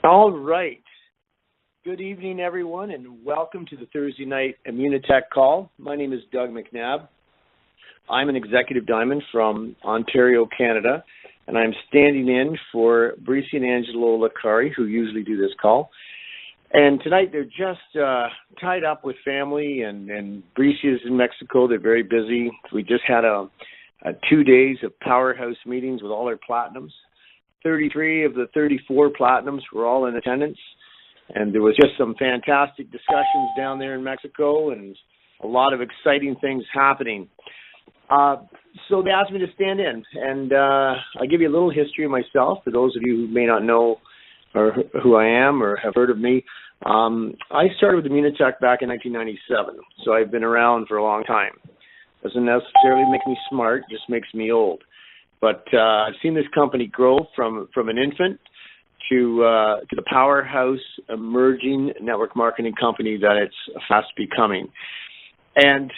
All right. Good evening, everyone, and welcome to the Thursday night Immunotec call. My name is Doug Macnab. I'm an executive diamond from Ontario, Canada, and I'm standing in for Brici and Angelo Licari, who usually do this call. And tonight they're just tied up with family, and Brici is in Mexico. They're very busy. We just had a 2 days of powerhouse meetings with all our platinums. 33 of the 34 platinums were all in attendance, and there was just some fantastic discussions down there in Mexico and a lot of exciting things happening. So they asked me to stand in, and I'll give you a little history of myself for those of you who may not know or who I am or have heard of me. I started with Immunotec back in 1997, so I've been around for a long time. Doesn't necessarily make me smart, just makes me old. But I've seen this company grow from an infant to the powerhouse emerging network marketing company that it's fast becoming. And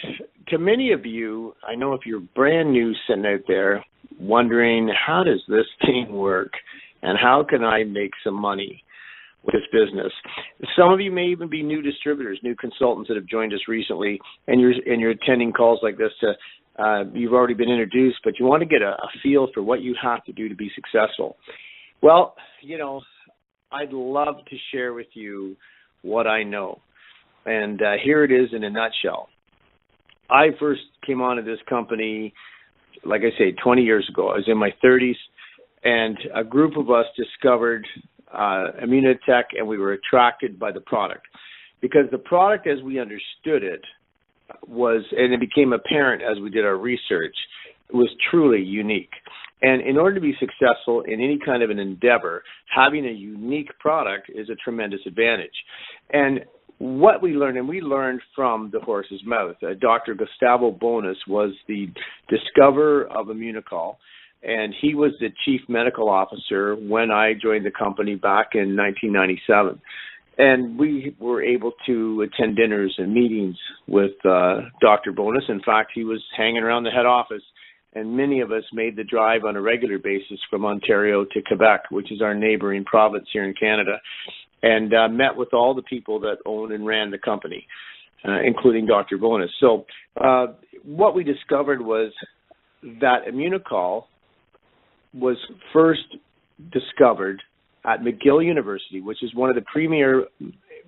to many of you, I know if you're brand new sitting out there wondering, how does this thing work and how can I make some money with this business? Some of you may even be new distributors, new consultants that have joined us recently, and you're attending calls like this to you've already been introduced, but you want to get a feel for what you have to do to be successful. Well, you know, I'd love to share with you what I know. And here it is in a nutshell. I first came onto this company, like I say, 20 years ago. I was in my 30s, and a group of us discovered Immunotec, and we were attracted by the product. Because the product as we understood it was, and it became apparent as we did our research, was truly unique. And in order to be successful in any kind of an endeavor, having a unique product is a tremendous advantage. And what we learned, and we learned from the horse's mouth. Dr. Gustavo Bonas was the discoverer of Immunocal, and he was the chief medical officer when I joined the company back in 1997. And we were able to attend dinners and meetings with Dr. Bonas. In fact, he was hanging around the head office, and many of us made the drive on a regular basis from Ontario to Quebec, which is our neighboring province here in Canada, and met with all the people that owned and ran the company, including Dr. Bonas. So what we discovered was that Immunocal was first discovered at McGill University, which is one of the premier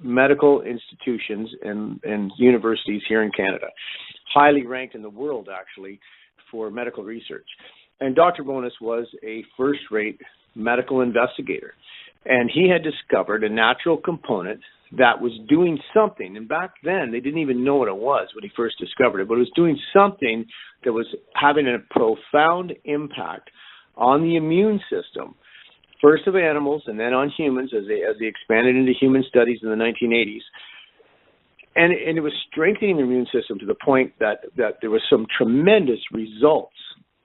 medical institutions and universities here in Canada, highly ranked in the world, actually, for medical research. And Dr. Bonas was a first-rate medical investigator, and he had discovered a natural component that was doing something, and back then they didn't even know what it was when he first discovered it, but it was doing something that was having a profound impact on the immune system, first of animals and then on humans as they expanded into human studies in the 1980s. And it was strengthening the immune system to the point that there was some tremendous results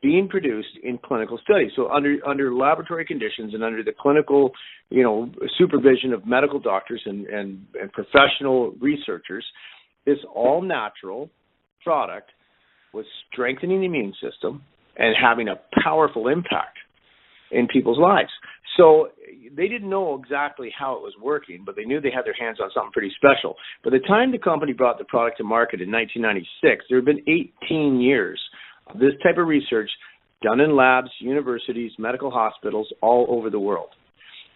being produced in clinical studies. So under laboratory conditions and under the clinical, supervision of medical doctors and professional researchers, this all-natural product was strengthening the immune system and having a powerful impact in people's lives. So they didn't know exactly how it was working, but they knew they had their hands on something pretty special. By the time the company brought the product to market in 1996, there had been 18 years of this type of research done in labs, universities, medical hospitals all over the world.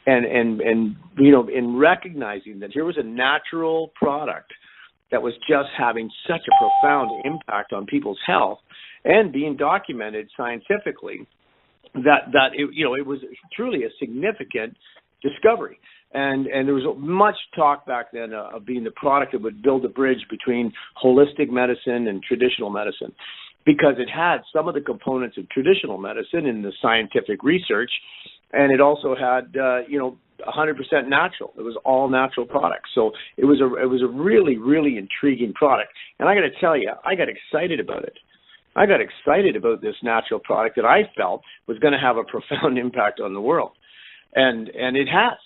And in recognizing that here was a natural product that was just having such a profound impact on people's health and being documented scientifically, that it was truly a significant discovery. And there was much talk back then of being the product that would build a bridge between holistic medicine and traditional medicine, because it had some of the components of traditional medicine in the scientific research, and it also had 100% natural. It was all natural products. So it was a really, really intriguing product. And I got to tell you, I got excited about it. I got excited about this natural product that I felt was going to have a profound impact on the world. And it has.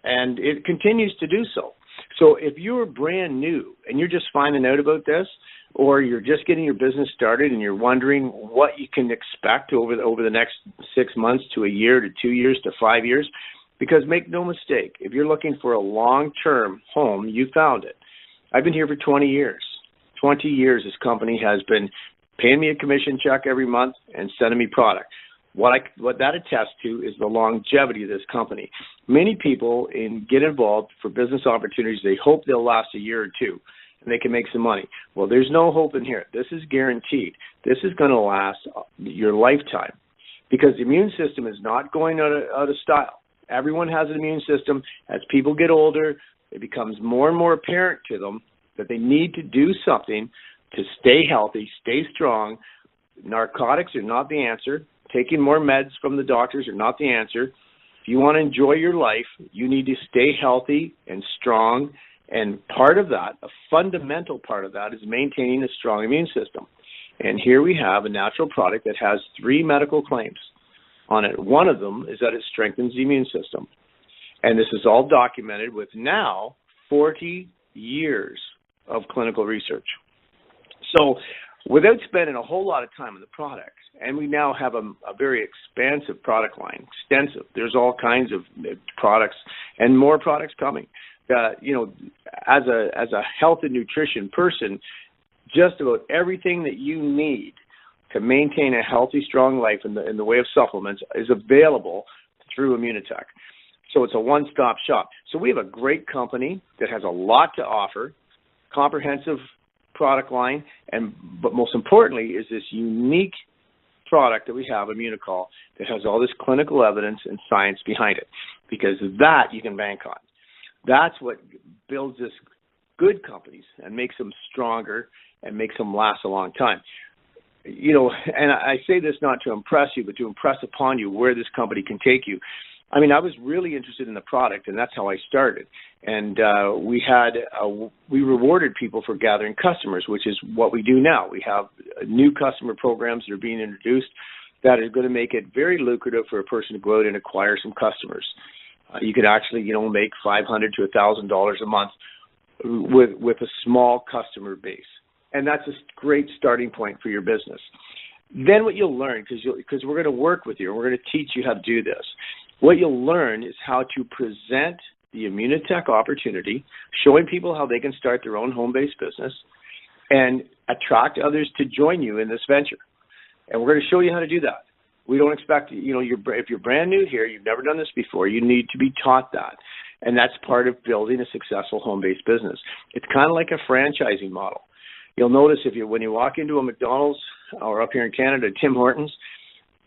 And it continues to do so. So if you're brand new and you're just finding out about this, or you're just getting your business started and you're wondering what you can expect over the next 6 months to a year to 2 years to 5 years, Because make no mistake, if you're looking for a long-term home, you found it. I've been here for 20 years. 20 years this company has been paying me a commission check every month and sending me product. What that attests to is the longevity of this company. Many people get involved for business opportunities. They hope they'll last a year or two and they can make some money. Well, there's no hope in here. This is guaranteed. This is going to last your lifetime because the immune system is not going out of style. Everyone has an immune system. As people get older, it becomes more and more apparent to them that they need to do something to stay healthy, stay strong. Narcotics are not the answer. Taking more meds from the doctors are not the answer. If you want to enjoy your life, you need to stay healthy and strong. And part of that, a fundamental part of that, is maintaining a strong immune system. And here we have a natural product that has 3 medical claims on it. One of them is that it strengthens the immune system. And this is all documented with now 40 years of clinical research. So without spending a whole lot of time on the product, and we now have a very expansive product line, extensive. There's all kinds of products and more products coming. As a health and nutrition person, just about everything that you need to maintain a healthy, strong life in the way of supplements is available through Immunotec. So it's a one-stop shop. So we have a great company that has a lot to offer, comprehensive product line, but most importantly is this unique product that we have, Immunocal, that has all this clinical evidence and science behind it, because that you can bank on. That's what builds this good companies and makes them stronger and makes them last a long time. And I say this not to impress you, but to impress upon you where this company can take you. I mean, I was really interested in the product, and that's how I started. And we rewarded people for gathering customers, which is what we do now. We have new customer programs that are being introduced that are going to make it very lucrative for a person to go out and acquire some customers. You could actually, make $500 to $1,000 a month with a small customer base, and that's a great starting point for your business. Then what you'll learn, because we're going to work with you, and we're going to teach you how to do this. What you'll learn is how to present the Immunotec opportunity, showing people how they can start their own home-based business and attract others to join you in this venture. And we're going to show you how to do that. We don't expect, if you're brand new here, you've never done this before, you need to be taught that. And that's part of building a successful home-based business. It's kind of like a franchising model. You'll notice when you walk into a McDonald's or up here in Canada, Tim Hortons,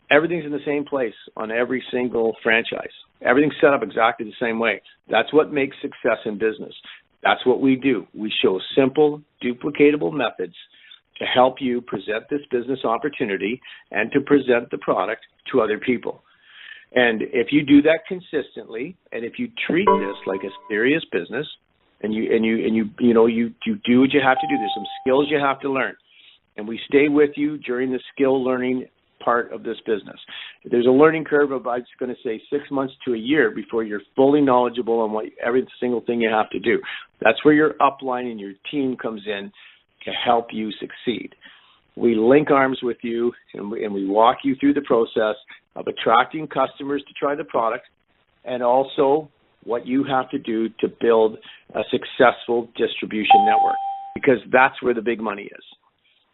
everything's in the same place on every single franchise. Everything's set up exactly the same way. That's what makes success in business. That's what we do. We show simple, duplicatable methods to help you present this business opportunity and to present the product to other people. And if you do that consistently, and if you treat this like a serious business, and you do what you have to do, there's some skills you have to learn, and we stay with you during the skill learning part of this business. There's a learning curve of, I was going to say, 6 months to a year before you're fully knowledgeable on every single thing you have to do. That's where your upline and your team comes in to help you succeed. We link arms with you, and we walk you through the process of attracting customers to try the product, and also what you have to do to build a successful distribution network, because that's where the big money is.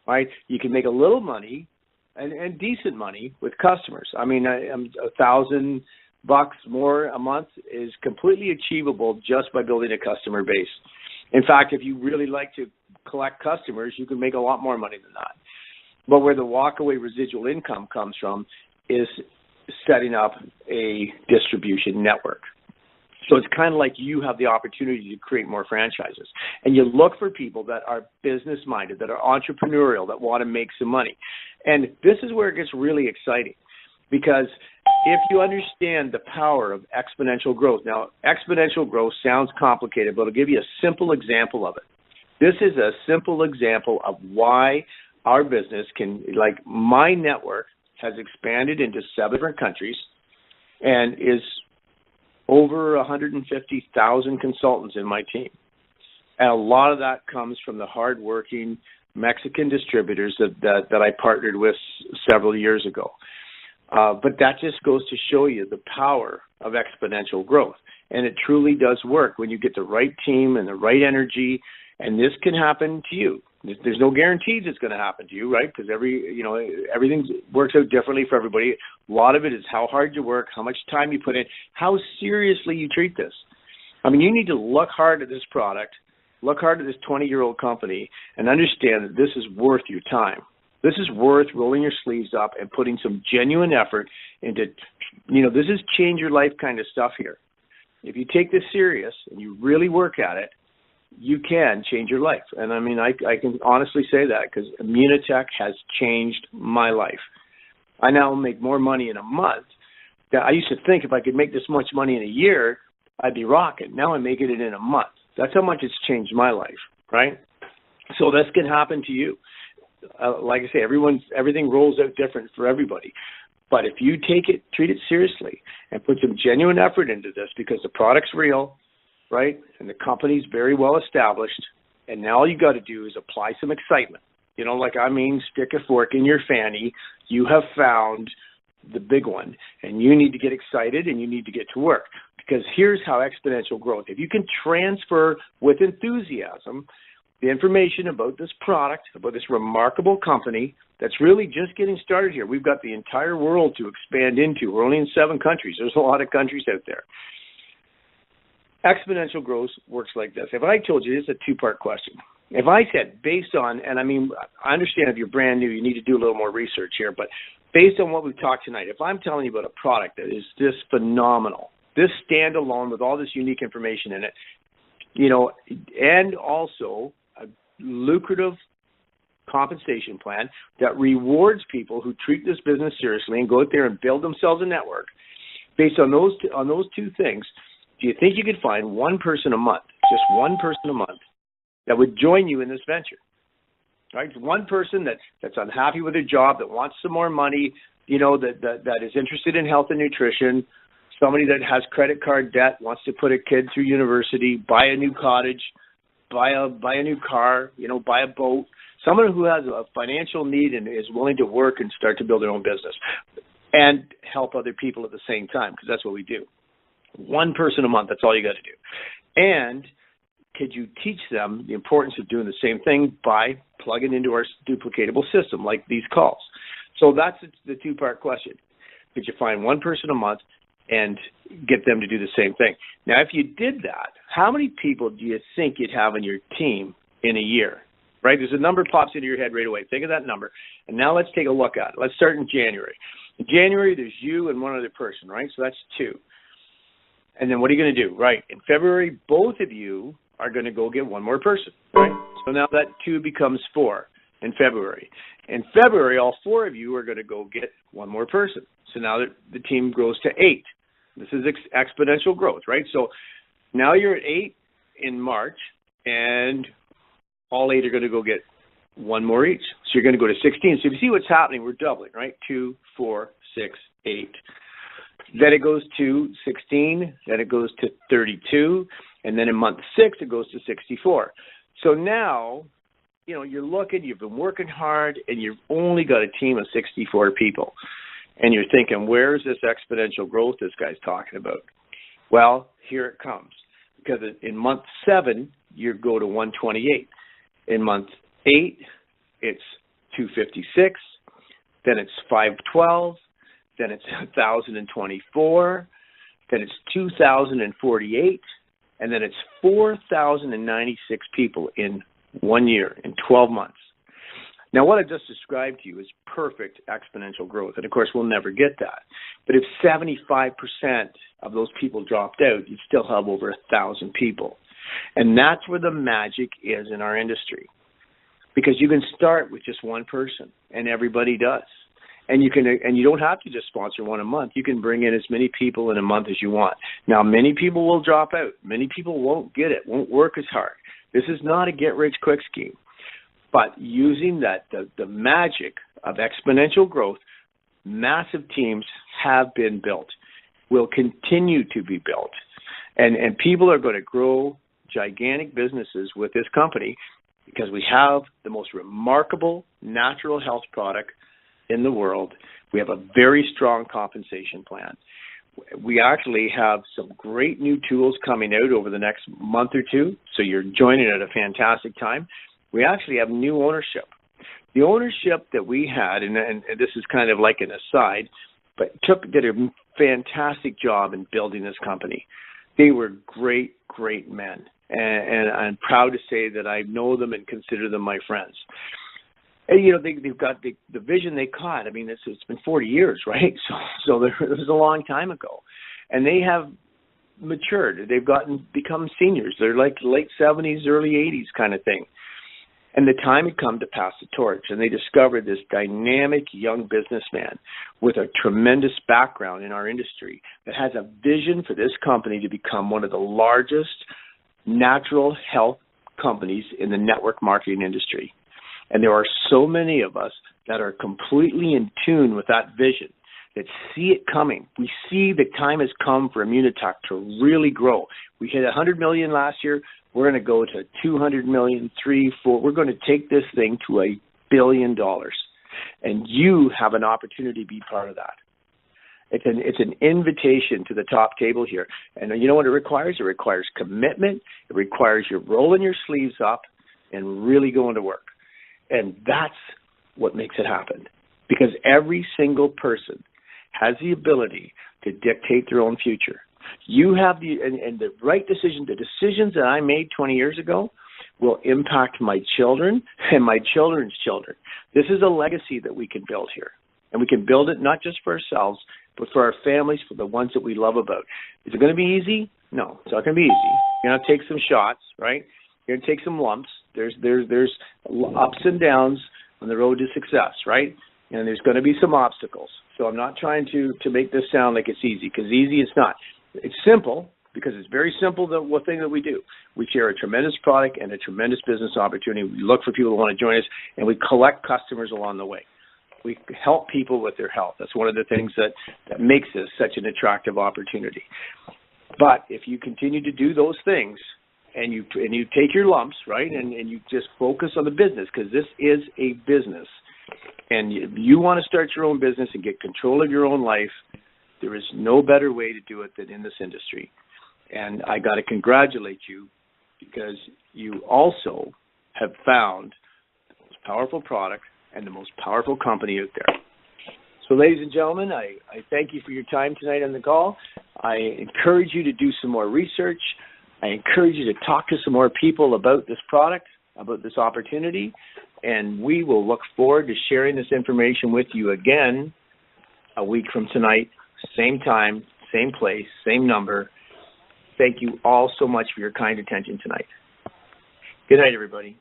Right? You can make a little money and decent money with customers. I mean, $1,000 more a month is completely achievable just by building a customer base. In fact, if you really like to collect customers, you can make a lot more money than that. But where the walkaway residual income comes from is setting up a distribution network. So it's kind of like you have the opportunity to create more franchises. And you look for people that are business-minded, that are entrepreneurial, that want to make some money. And this is where it gets really exciting, because if you understand the power of exponential growth. Now, exponential growth sounds complicated, but I'll give you a simple example of it. This is a simple example of why our business my network has expanded into 7 different countries and is over 150,000 consultants in my team. And a lot of that comes from the hardworking Mexican distributors that I partnered with several years ago. But that just goes to show you the power of exponential growth. And it truly does work when you get the right team and the right energy. And this can happen to you. There's no guarantees it's going to happen to you, right? Because everything works out differently for everybody. A lot of it is how hard you work, how much time you put in, how seriously you treat this. I mean, you need to look hard at this product, look hard at this 20-year-old company, and understand that this is worth your time. This is worth rolling your sleeves up and putting some genuine effort into, this is change your life kind of stuff here. If you take this serious and you really work at it, you can change your life. And I mean, I can honestly say that because Immunotec has changed my life. I now make more money in a month. I used to think if I could make this much money in a year, I'd be rocking. Now I'm making it in a month. That's how much it's changed my life, right? So this can happen to you. Like I say, everything rolls out different for everybody. But if you treat it seriously and put some genuine effort into this because the product's real, right, and the company's very well established, and now all you got to do is apply some excitement. Stick a fork in your fanny. You have found the big one, and you need to get excited and you need to get to work. Because here's how exponential growth. If you can transfer with enthusiasm the information about this product, about this remarkable company that's really just getting started here. We've got the entire world to expand into. We're only in 7 countries. There's a lot of countries out there. Exponential growth works like this. If I told you, this is a 2-part question. If I said based on, and I mean, I understand if you're brand new, you need to do a little more research here, but based on what we've talked tonight, if I'm telling you about a product that is just phenomenal, this standalone with all this unique information in it, and also a lucrative compensation plan that rewards people who treat this business seriously and go out there and build themselves a network, based on those two things, do you think you could find one person a month, just one person a month, that would join you in this venture? Right? One person that's unhappy with their job, that wants some more money, that is interested in health and nutrition, somebody that has credit card debt, wants to put a kid through university, buy a new cottage, buy a new car, buy a boat, someone who has a financial need and is willing to work and start to build their own business and help other people at the same time, because that's what we do. One person a month, that's all you got to do. And could you teach them the importance of doing the same thing by plugging into our duplicatable system like these calls? So that's the 2-part question. Could you find one person a month and get them to do the same thing? Now, if you did that, how many people do you think you'd have on your team in a year? Right? There's a number pops into your head right away. Think of that number. And now let's take a look at it. Let's start in January. In January, there's you and one other person, right? So that's 2. And then what are you going to do? Right. In February, both of you are going to go get one more person, right? So now that 2 becomes 4 in February. In February, all 4 of you are going to go get one more person. So now the team grows to 8. This is exponential growth, right? So now you're at 8 in March, and all 8 are going to go get one more each. So you're going to go to 16. So if you see what's happening, we're doubling, right? 2, 4, 6, 8. Then it goes to 16, then it goes to 32, and then in month 6, it goes to 64. So now, you're looking, you've been working hard, and you've only got a team of 64 people. And you're thinking, where's this exponential growth this guy's talking about? Well, here it comes. Because in month 7, you go to 128. In month 8, it's 256. Then it's 512. Then it's 1,024, then it's 2,048, and then it's 4,096 people in 1 year, in 12 months. Now, what I just described to you is perfect exponential growth, and of course, we'll never get that. But if 75% of those people dropped out, you'd still have over 1,000 people. And that's where the magic is in our industry, because you can start with just one person, and everybody does. And you don't have to just sponsor one a month. You can bring in as many people in a month as you want. Now, many people will drop out. Many people won't get it, won't work as hard. This is not a get-rich-quick scheme. But using the magic of exponential growth, massive teams have been built, will continue to be built. And people are going to grow gigantic businesses with this company because we have the most remarkable natural health product in the world. We have a very strong compensation plan. We actually have some great new tools coming out over the next month or two, so you're joining at a fantastic time. We actually have new ownership. The ownership that we had, and this is kind of like an aside, but did a fantastic job in building this company. They were great, great men, and I'm proud to say that I know them and consider them my friends. And, you know, they've got the vision they caught. I mean, it's been 40 years, right? So it was a long time ago. And they have matured. They've become seniors. They're like late 70s, early 80s kind of thing. And the time had come to pass the torch, and they discovered this dynamic young businessman with a tremendous background in our industry that has a vision for this company to become one of the largest natural health companies in the network marketing industry. And there are so many of us that are completely in tune with that vision, that see it coming. We see the time has come for Immunotec to really grow. We hit 100 million last year. We're going to go to 200 million, 3, 4. We're going to take this thing to $1 billion. And you have an opportunity to be part of that. It's an invitation to the top table here. And you know what it requires? It requires commitment. It requires you rolling your sleeves up and really going to work. And that's what makes it happen. Because every single person has the ability to dictate their own future. You have the right decision. The decisions that I made 20 years ago will impact my children and my children's children. This is a legacy that we can build here. And we can build it not just for ourselves, but for our families, for the ones that we love about. Is it going to be easy? No, it's not going to be easy. You're going to take some shots, right? You're going to take some lumps. There's ups and downs on the road to success, right? And there's going to be some obstacles. So I'm not trying to make this sound like it's easy, because easy it's not. It's simple, because it's very simple, the one thing that we do. We share a tremendous product and a tremendous business opportunity. We look for people who want to join us, and we collect customers along the way. We help people with their health. That's one of the things that makes this such an attractive opportunity. But if you continue to do those things, and you take your lumps, right, and you just focus on the business, because this is a business, and you want to start your own business and get control of your own life, there is no better way to do it than in this industry. And I got to congratulate you, because you also have found the most powerful product and the most powerful company out there. So, ladies and gentlemen, I thank you for your time tonight on the call. I encourage you to do some more research. I encourage you to talk to some more people about this product, about this opportunity, and we will look forward to sharing this information with you again a week from tonight, same time, same place, same number. Thank you all so much for your kind attention tonight. Good night, everybody.